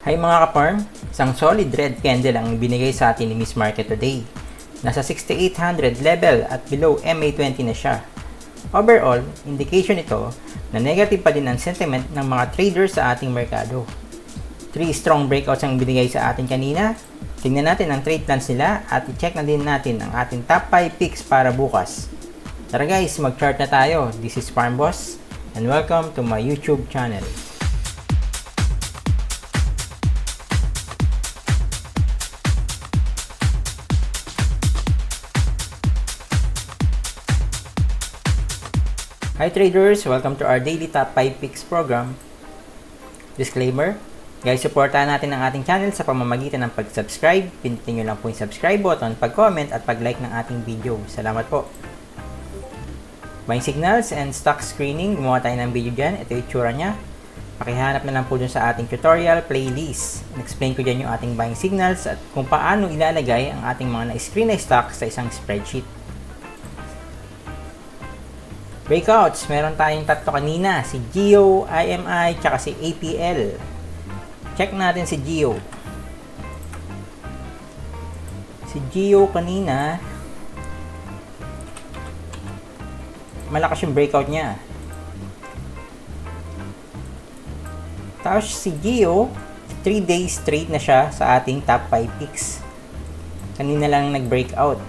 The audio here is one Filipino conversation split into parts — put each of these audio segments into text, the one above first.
Hi mga ka-farm, isang solid red candle ang binigay sa atin ni Miss Market today. Nasa 6,800 level at below MA20 na siya. Overall, indication ito na negative pa din ang sentiment ng mga traders sa ating merkado. 3 strong breakouts ang binigay sa atin kanina. Tingnan natin ang trade plans nila at i-check na din natin ang ating top 5 picks para bukas. Tara guys, mag-chart na tayo. This is Farm Boss and welcome to my YouTube channel. Hi traders! Welcome to our daily top 5 picks program. Disclaimer, guys, supportahan natin ang ating channel sa pamamagitan ng pag-subscribe. Pindutin nyo lang po yung subscribe button, pag-comment at pag-like ng ating video. Salamat po! Buying signals and stock screening, gumawa tayo ng video dyan. Ito yung itsura nya. Pakihanap na lang po dun sa ating tutorial playlist. Explain ko dyan yung ating buying signals at kung paano ilalagay ang ating mga na-screen na stock sa isang spreadsheet. Breakouts, meron tayong tatlo kanina, si GEO, IMI, tsaka si APL. Check natin si GEO. Si GEO kanina, malakas yung breakout niya. Tapos si GEO, 3 days straight na siya sa ating top 5 picks. Kanina lang nag-breakout.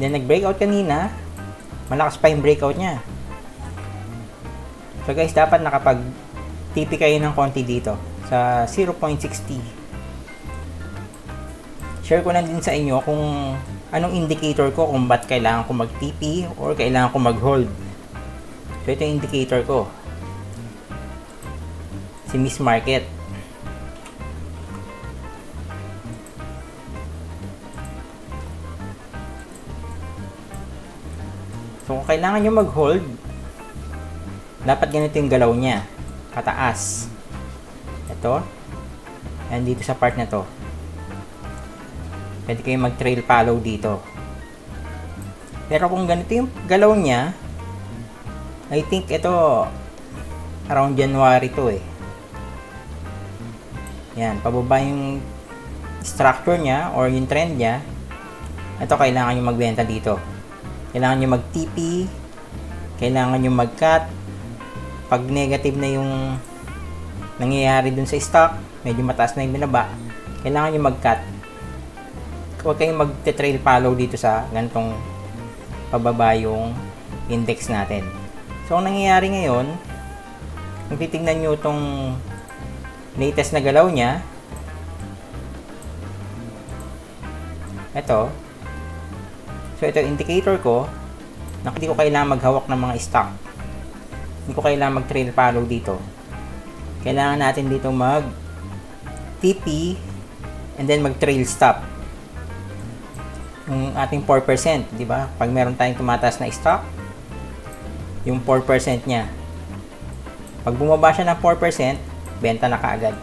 Then nag-breakout kanina, malakas pa yung breakout niya. So guys, dapat nakapag-TP kayo ng konti dito sa 0.60. Share ko lang din sa inyo kung anong indicator ko kung ba't kailangan ko mag-TP or kailangan ko mag-hold. So ito yung indicator ko. Si Miss Market. So, kung kailangan nyo mag-hold, dapat ganito yung galaw niya. Pataas. Ito. And dito sa part na to. Pwede kayo mag-trail follow dito. Pero kung ganito yung galaw niya, I think ito, around January to eh. Yan. Pababa yung structure niya or yung trend niya. Ito, kailangan nyo magbenta dito. Kailangan nyo mag-TP, kailangan nyo mag-cut. Pag negative na yung nangyayari dun sa stock, medyo mataas na yung binaba, kailangan nyo mag-cut. Huwag kayong mag-trail follow dito sa ganitong pababa yung index natin. So, ang nangyayari ngayon, kung titignan nyo itong latest na galaw niya, ito, so ito yung indicator ko na hindi ko kailangan maghawak ng mga stock. Hindi ko kailangan mag-trail follow dito. Kailangan natin dito mag-TP and then mag-trail stop. Yung ating 4%, di ba? Pag meron tayong tumataas na stock, yung 4% niya. Pag bumaba siya ng 4%, benta na kaagad.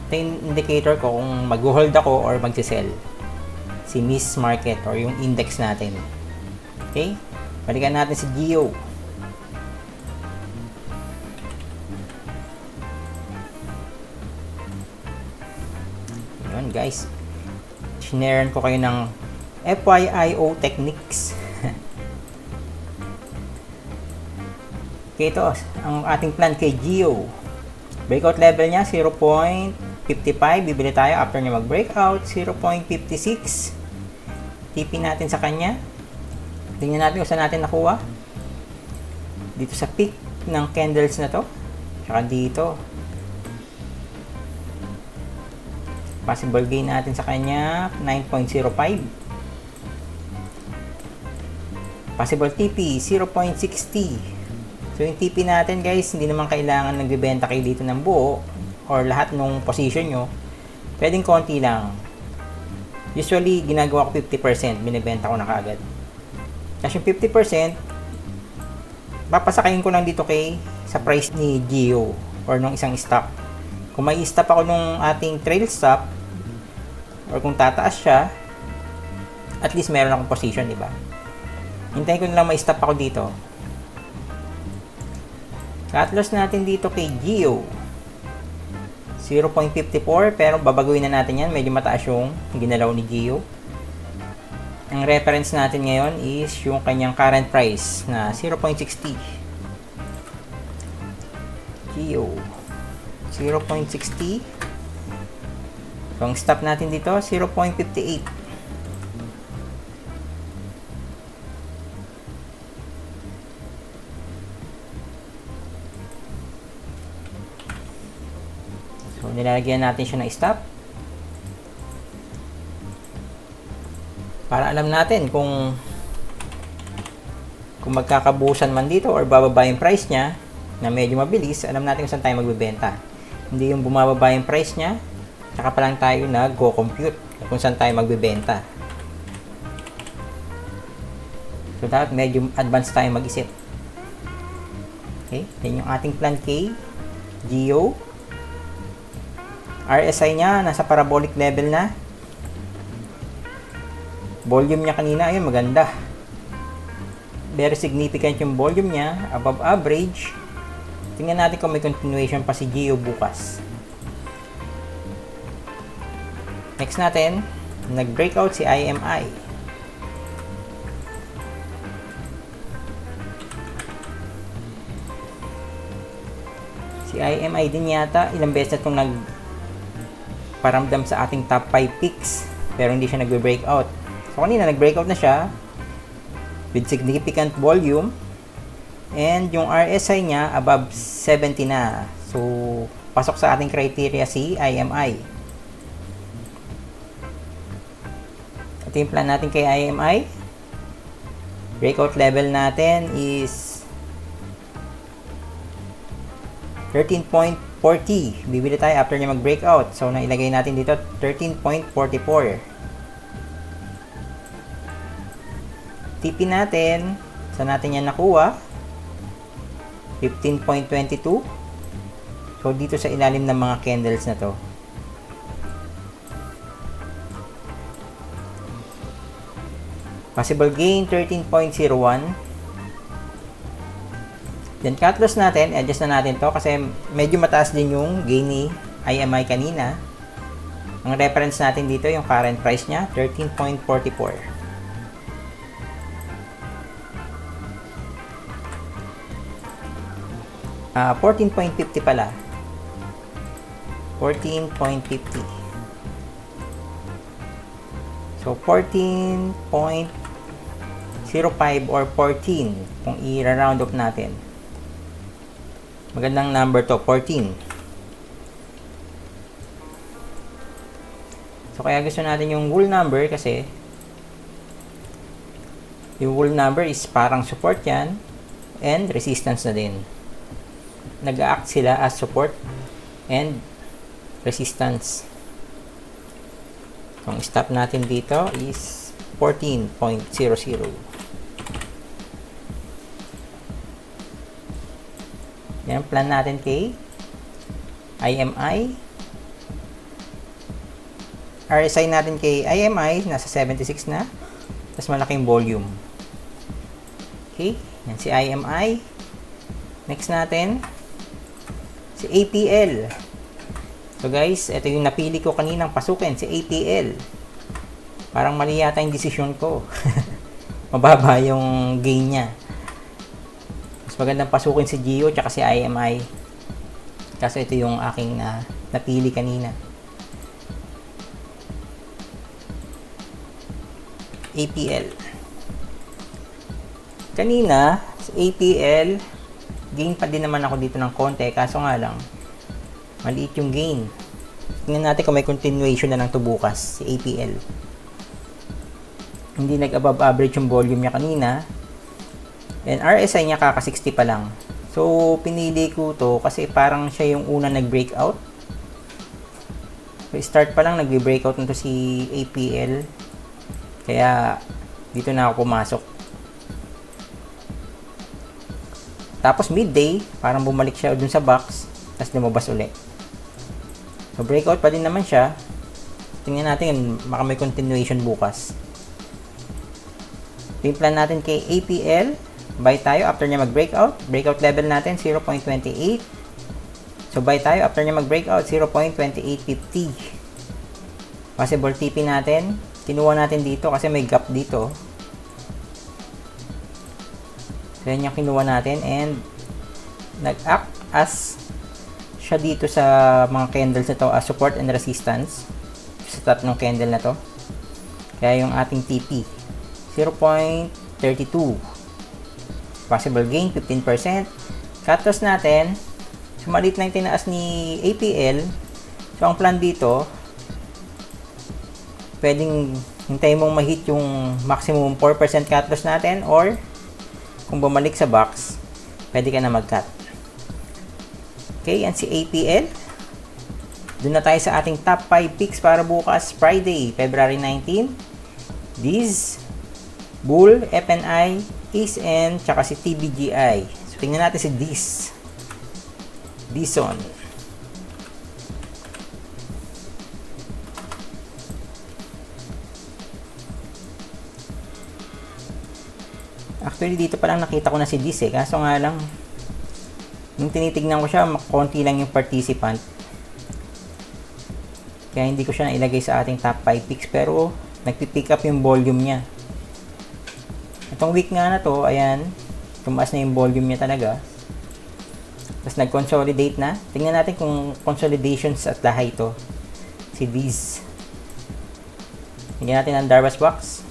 Ito yung indicator ko kung mag-hold ako or mag-sell. Si Miss Market or yung index natin. Okay? Balikan natin si GEO. Yun guys. Shinarean ko kayo ng FYIO techniques. Okay, ito ang ating plan kay GEO. Breakout level niya 0.55. Bibili tayo after niya mag-breakout 0.56. TP natin sa kanya. Tingnan natin kung saan natin nakuha. Dito sa peak ng candles na to. Tsaka dito. Possible gain natin sa kanya 9.05. Possible TP 0.60. So yung TP natin guys, hindi naman kailangan nagbebenta kayo dito ng buo or lahat ng position nyo. Pwedeng konti lang. Usually, ginagawa ko 50%. Binibenta ko na kaagad. Kasi yung 50%, papasakayin ko lang dito sa price ni GEO or nung isang stock. Kung may stop ako nung ating trail stop or kung tataas siya, at least meron akong position, di ba? Hintayin ko na lang may stop ako dito. Cut loss natin dito kay GEO. 0.54, pero babaguhin na natin yan. Medyo mataas yung ginalaw ni Gio. Ang reference natin ngayon is yung kanyang current price na 0.60. Gio 0.60. So, ang stop natin dito 0.58. So, nilalagyan natin siya ng stop para alam natin kung magkakabusan man dito or bababa yung price niya na medyo mabilis, alam natin kung saan tayo magbebenta. Hindi yung bumababa yung price niya, tsaka pa lang tayo nag-go-compute kung saan tayo magbebenta. So, dapat medyo advance tayo mag-isip. Okay, yan yung ating plan K. Gio. RSI niya, nasa parabolic level na. Volume niya kanina, ayun, maganda. Very significant yung volume niya, above average. Tingnan natin kung may continuation pa si Gio bukas. Next natin, nag-breakout si IMI. Si IMI din yata, ilang beses itong nagparamdam sa ating top 5 picks, pero hindi siya nagbe-breakout. So, kanina nag-breakout na siya with significant volume and yung RSI niya above 70 na. So, pasok sa ating criteria si IMI. Ito yung plan natin kay IMI. Breakout level natin is 13.40. Bibili tayo after niya mag-breakout. So, nailagay natin dito 13.44. TP natin, saan natin yan nakuha? 15.22. So, dito sa ilalim ng mga candles na to. Possible gain, 13.01. Then, cut loss natin, adjust na natin to kasi medyo mataas din yung gain ni IMI kanina. Ang reference natin dito, yung current price niya, 13.44. 14.50 pala. 14.50. So, 14.05 or 14 kung i-round up natin. Magandang number to, 14. So, kaya gusto natin yung whole number kasi yung whole number is parang support yan and resistance na din. Nag-act sila as support and resistance. So, ang stop natin dito is 14.00. Yan ang plan natin kay IMI. RSI natin kay IMI nasa 76 na. Tapos malaking volume. Okay, yan si IMI. Next natin si APL. So guys, ito yung napili ko kaninang pasukin, si APL. Parang mali yata yung desisyon ko. Mababa yung gain niya. Mas magandang pasukin si Gio tsaka si IMI. Kasi ito yung aking napili kanina. APL. Kanina, sa APL, gain pa din naman ako dito ng konti, kaso nga lang maliit yung gain. Tingnan natin kung may continuation na lang to bukas, si APL. Hindi nag-above average yung volume niya kanina, and RSI niya kaka 60 pa lang. So, pinili ko to kasi parang siya yung una nag-breakout. So, start pa lang nag-breakout nito si APL, kaya dito na ako pumasok. Tapos midday, parang bumalik siya dun sa box, tapos lumabas ulit. So, breakout pa din naman siya. Tingnan natin, baka may continuation bukas. Yung plan natin kay APL, buy tayo after niya mag-breakout. Breakout level natin, 0.28. So, So buy tayo after niya mag-breakout 0.2850. Possible TP natin. Kinuha natin dito kasi may gap dito. So yan yung kinuha natin and nag-act as siya dito sa mga candles na to as support and resistance sa tatlong candle na to. Kaya yung ating TP 0.32. Possible gain 15%. Cut loss natin, sumalit lang tinaas ni APL. So ang plan dito, pwedeng hintayin mong ma-hit yung maximum 4% cut loss natin, or kung bumalik sa box, pwede ka na mag-cut. Okay, yan si APL. Doon na tayo sa ating top 5 picks para bukas, Friday, February 19. Diz, Bull, FNI, Ace N, tsaka si TBGI. So, tingnan natin si Diz. Dizon. Actually, dito pa lang nakita ko na si Diz eh. Kaso nga lang, nung tinitignan ko siya, konti lang yung participant. Kaya hindi ko siya nailagay sa ating top 5 picks. Pero, nagpipick up yung volume niya. Itong week nga na to, ayan, tumaas na yung volume niya talaga. Tapos nag-consolidate na. Tingnan natin kung consolidations at the high to. Si Diz. Tingnan natin ang Darvas box.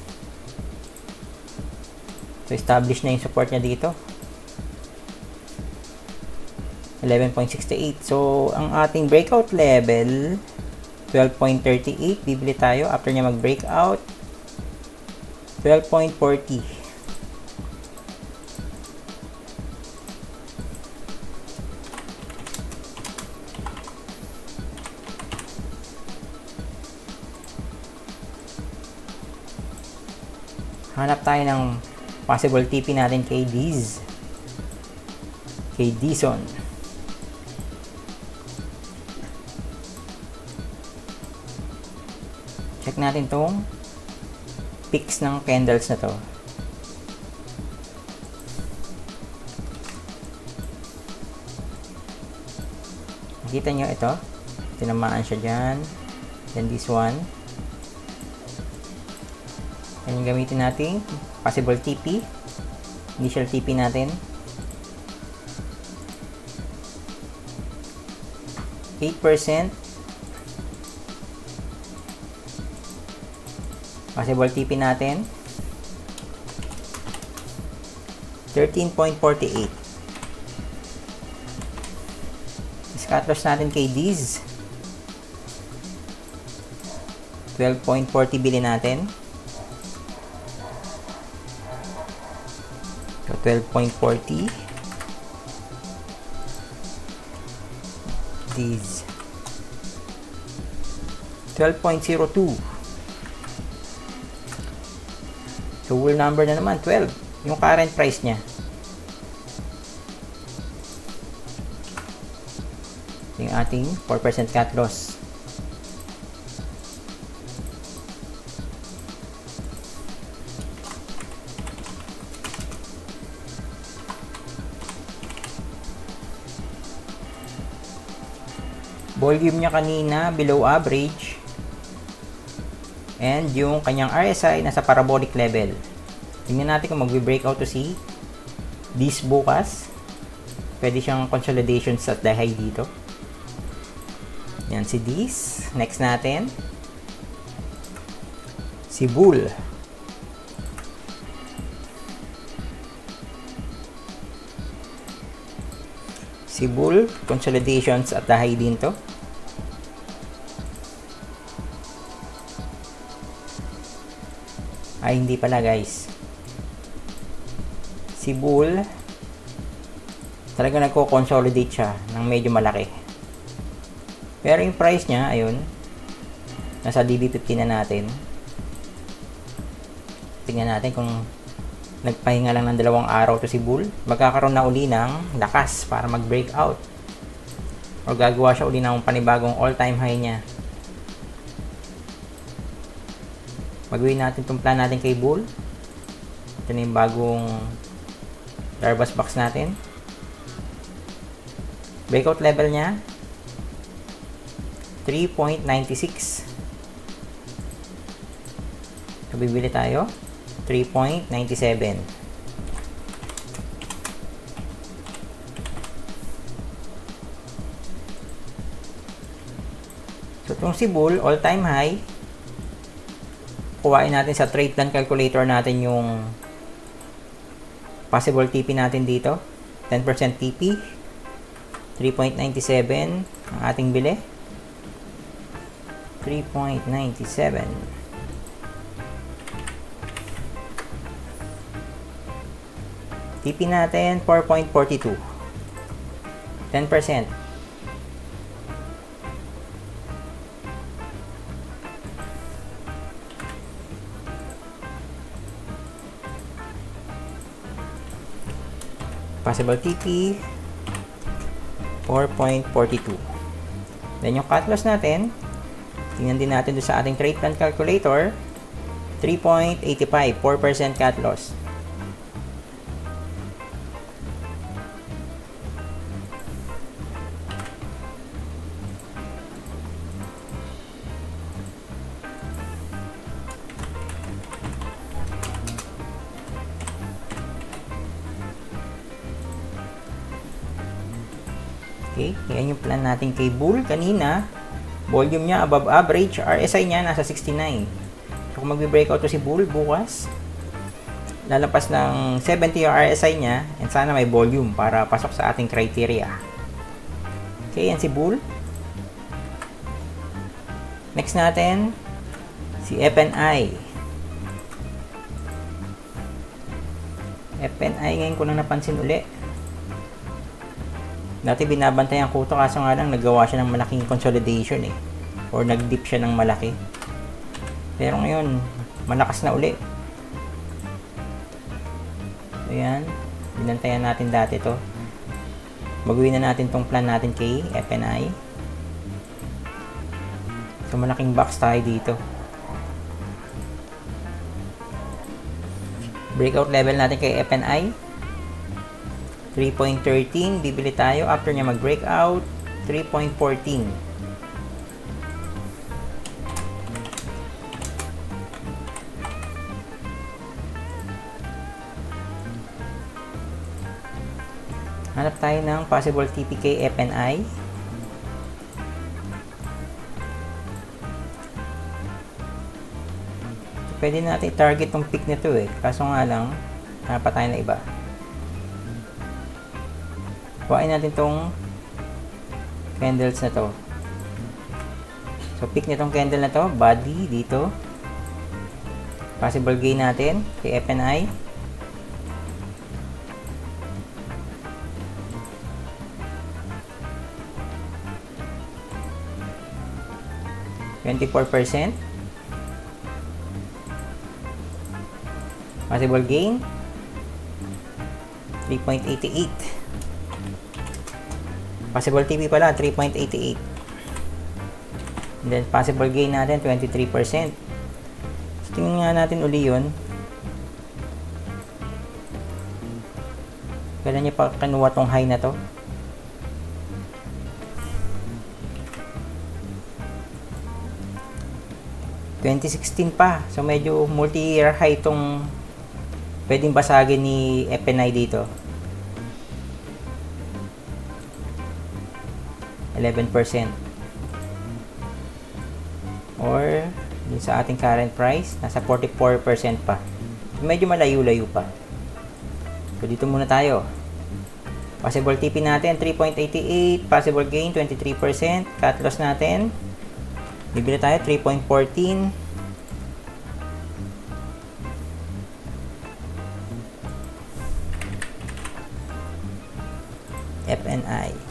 So, establish na yung support niya dito. 11.68. So, ang ating breakout level, 12.38. Bibili tayo after niya mag-breakout. 12.40. Hanap tayo ng possible TP natin kay Diz. Kay Dizon. Check natin tong picks ng candles na to. Nakita nyo ito? Tinamaan siya dyan. Then this one. Yan yung gamitin natin. Possible TP. Initial TP natin. 8%. Possible TP natin. 13.48. Cut loss natin kay Diz. 12.40 bilhin natin. So, 12.40. Diz. 12.02. So, whole number na naman, 12. Yung current price niya. Yung ating 4% cut loss. Volume niya kanina below average. And yung kanyang RSI nasa parabolic level. Tingnan natin kung magbe-breakout to si Diz bukas. Pwede siyang consolidation at the high dito. Yan si Diz. Next natin. Si Bull. Si Bull, consolidations at the high din to. Ay, hindi pala guys. Si Bull, talaga nagko-consolidate siya ng medyo malaki. Pero yung price niya, ayun, nasa DB50 na natin. Tingnan natin kung nagpahinga lang ng 2 araw to si Bull, magkakaroon na uli ng lakas para mag-breakout. O gagawa siya uli ng panibagong all-time high niya. Magawin natin itong plan natin kay Bull. Ito na yung bagong Darvas box natin. Breakout level niya, 3.96. So, bibili tayo 3.97. So, itong si Bull, all-time high. Kuhain natin sa trade plan calculator natin yung possible TP natin dito. 10% TP. 3.97 ang ating bili. 3.97. TP natin 4.42. 10%. Possible TP 4.42. Then yung cut loss natin, tingnan din natin doon sa ating trade plan calculator, 3.85, 4% cut loss. Okay, yan yung plan natin kay Bull kanina. Volume niya above average, RSI niya nasa 69. So kung magbe-breakout to si Bull bukas, lalapas ng 70 yung RSI niya, and sana may volume para pasok sa ating criteria. Okay, yan si Bull. Next natin, si FNI. FNI ngayon ko lang napansin uli. Dati binabantayan ko ito, kaso nga lang nagawa siya ng malaking consolidation or nag-dip siya ng malaki. Pero ngayon, malakas na uli. So yan, binantayan natin dati to. Magawin na natin tong plan natin kay FNI. So malaking box tayo dito. Breakout level natin kay FNI 3.13, bibili tayo after niya mag-breakout 3.14. Hanap tayo ng possible TPK FNI. So, pwede natin target tong pick nito kaso nga lang hanap pa tayo na iba. Kuhain natin tong candles na to. So, pick nitong candle na to, body dito. Possible gain natin kay FNI. %24%. Possible gain 3.88. Possible TP pala, 3.88. And then, possible gain natin, 23%. So, tingnan nga natin uli yun. Kailan niya pa kinuha tong high na to? $2016 pa. So, medyo multi-year high tong pwedeng basagin ni FNI dito. 11%. Or dun sa ating current price, nasa 44% pa. Medyo malayo-layo pa. So dito muna tayo. Possible TP natin 3.88, possible gain 23%, cut loss natin. Bibili tayo 3.14. FNI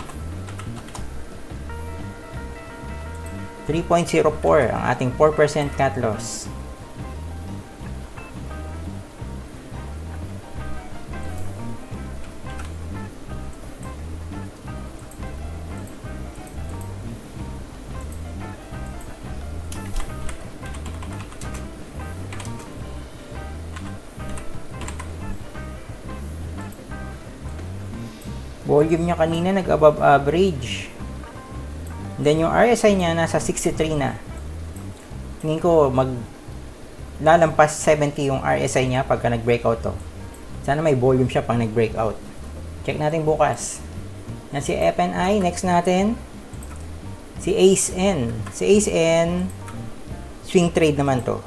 3.04 ang ating 4% cut loss. Volume niya kanina nag-above average. Then yung RSI niya nasa 63 na. Tingin ko lalampas 70 yung RSI niya pagka nag-breakout to. Sana may volume siya pang nag-breakout. Check natin bukas. Yan si FNI. Next natin, si ACE-N. Si ACE-N, swing trade naman to.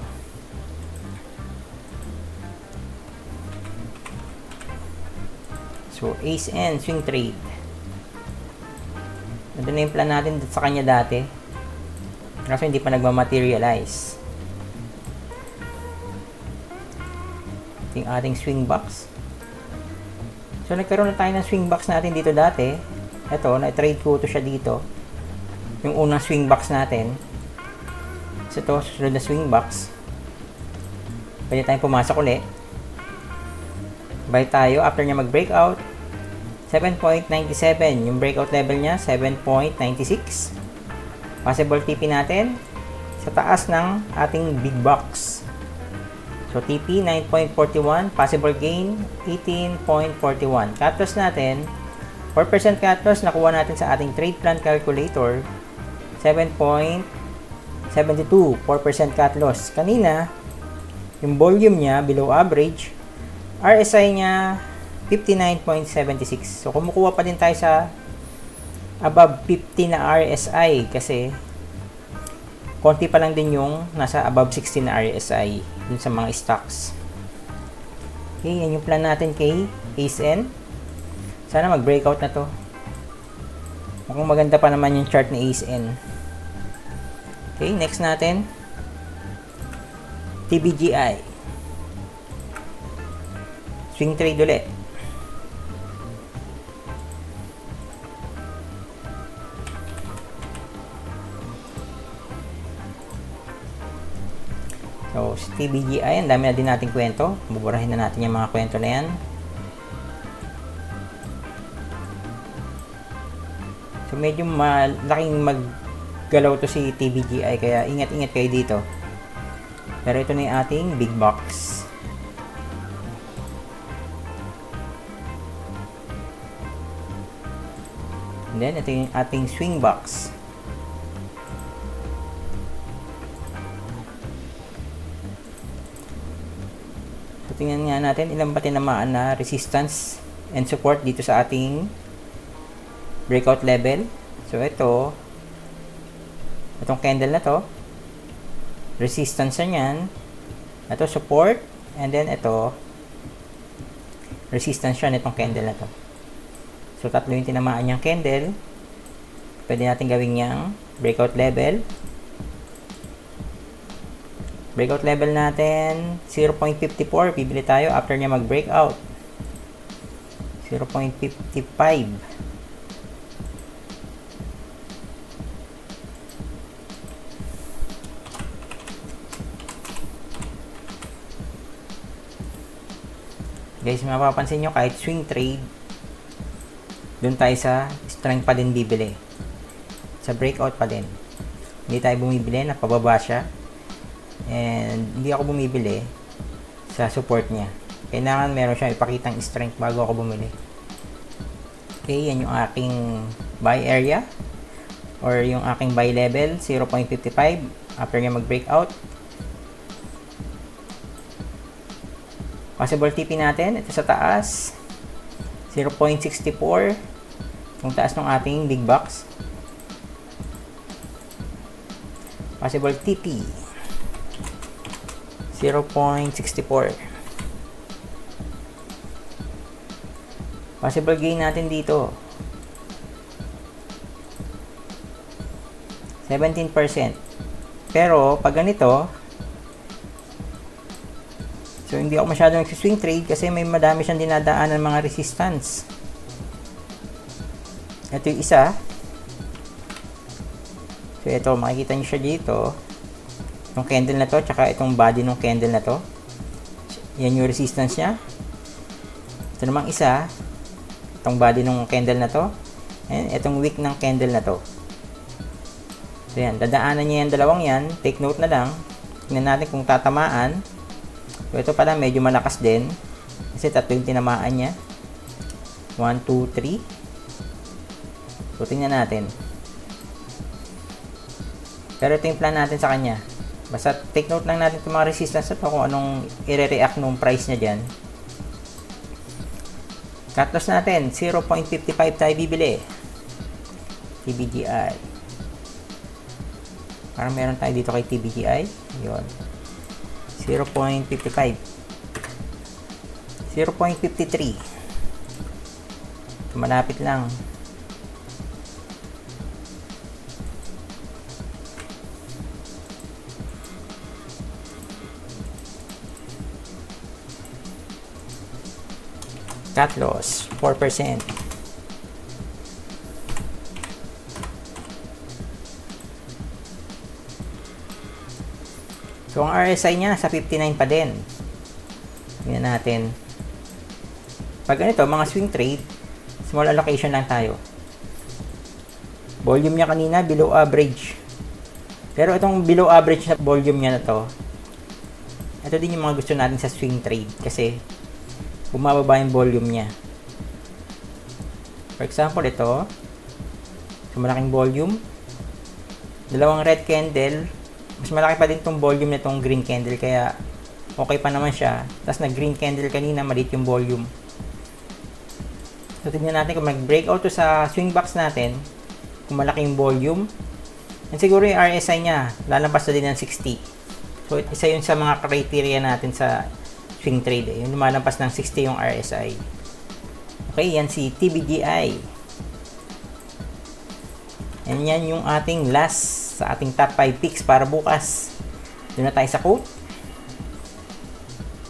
So, ACE-N, swing trade. Ito na yung plan natin sa kanya dati. Kaso hindi pa nagmamaterialize. Ito yung ating swing box. So, nagkaroon na tayo ng swing box natin dito dati. Ito, na-trade ko ito siya dito. Yung unang swing box natin. So, ito, susunod na swing box. Pwede tayong pumasok ulit. Buy tayo after niya mag-breakout. 7.97. Yung breakout level niya, 7.96. Possible TP natin sa taas ng ating big box. So, TP 9.41. Possible gain 18.41. Cut loss natin, 4% cut loss nakuha natin sa ating trade plan calculator. 7.72. 4% cut loss. Kanina, yung volume niya below average. RSI niya 59.76. So, kumukuha pa din tayo sa above 50 na RSI kasi konti pa lang din yung nasa above 60 na RSI dun sa mga stocks. Okay, yan yung plan natin kay ACE-N. Sana mag-breakout na to. Mukhang maganda pa naman yung chart ni ACE-N. Okay, next natin, TBGI. Swing trade ulit. So, si TBGI, ang dami na din nating kwento. Buburahin na natin yung mga kwento na yan. So, medyo malaking maggalaw to si TBGI, kaya ingat-ingat kayo dito. Pero ito na yung ating big box. And then, ito yung ating swing box. Tingnan nga natin ilan ba tinamaan na resistance and support dito sa ating breakout level. So, itong candle na to, resistance na yan. Ito, support. And then, ito, resistance siya nitong candle na to. So, tatlo yung tinamaan niyang candle. Pwede natin gawin niyang breakout level. Breakout level natin, 0.54. Bibili tayo after niya mag-breakout. 0.55. Guys, mapapansin nyo kahit swing trade, doon tayo sa strength pa din bibili. Sa breakout pa din. Hindi tayo bumibili, napababa siya. And hindi ako bumibili sa support niya. Kailangan meron siya ipakitang strength bago ako bumili. Okay, yan yung aking buy area or yung aking buy level, 0.55 after niya mag-breakout. Possible TP natin, ito sa taas, 0.64 yung taas ng ating big box. Possible TP 0.64. Possible gain natin dito 17%. Pero pag ganito, so hindi ako masyadong nag-swing trade kasi may madami siyang dinadaan ng mga resistance. Ito yung isa. So ito, makikita nyo siya dito. Itong candle na to, tsaka itong body ng candle na to. Yan yung resistance niya. Ito namang isa. Itong body ng candle na to. And itong wick ng candle na to. So yan, dadaanan niya yung dalawang yan. Take note na lang. Tingnan natin kung tatamaan. So ito pala medyo malakas din. Kasi tatlo yung tinamaan niya. 1, 2, 3. So tingnan natin. Pero ito yung plan natin sa kanya. Basta take note lang natin itong mga resistance na ito kung anong i-react nung price niya dyan. Cut loss natin, 0.55 tayo bibili. TBGI. Parang meron tayo dito kay TBGI. Yun. 0.55. 0.53. Malapit lang. Cut loss, 4%. So, ang RSI niya sa 59 pa din. Tingnan natin. Pag ganito, mga swing trade, small allocation lang tayo. Volume niya kanina, below average. Pero itong below average na volume niya na to, ito din yung mga gusto natin sa swing trade. Kasi, bumababa yung volume niya. For example, ito. So, malaking volume. Dalawang red candle. Mas malaki pa din itong volume na itong green candle. Kaya, okay pa naman siya. Tapos, nag-green candle kanina, maliit yung volume. So, tignan natin kung mag-breakout to sa swing box natin. Kung malaki yung volume. And siguro yung RSI niya, lalampas na din ng 60. So, isa yun sa mga criteria natin sa swing trade. Yung lumalampas ng 60 yung RSI. Okay, yan si TBGI. And yan yung ating last sa ating top 5 picks para bukas. Doon na tayo sa quote.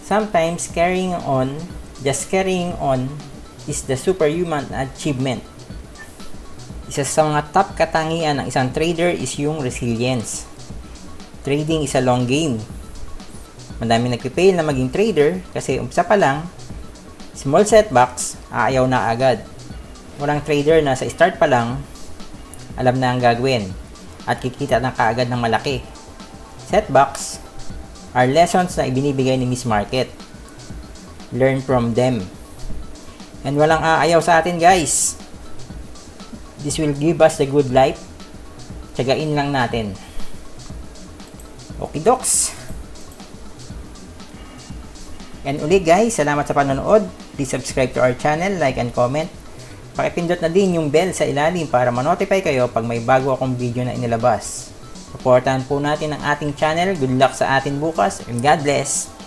Sometimes just carrying on is the superhuman achievement. Isa sa mga top katangian ng isang trader is yung resilience. Trading is a long game. Madami nagpipail na maging trader kasi umpisa pa lang, small setbacks, aayaw na agad. Walang trader na sa start pa lang, alam na ang gagawin at kikita na kaagad ng malaki. Setbacks are lessons na ibinibigay ni Miss Market. Learn from them. And walang aayaw sa atin, guys. This will give us the good life. Tiyagain lang natin. Okay, docs. And uli guys, salamat sa panonood. Please subscribe to our channel, like and comment. Pakipindot na din yung bell sa ilalim para ma-notify kayo pag may bago akong video na inilabas. Supportahan po natin ang ating channel. Good luck sa atin bukas and God bless!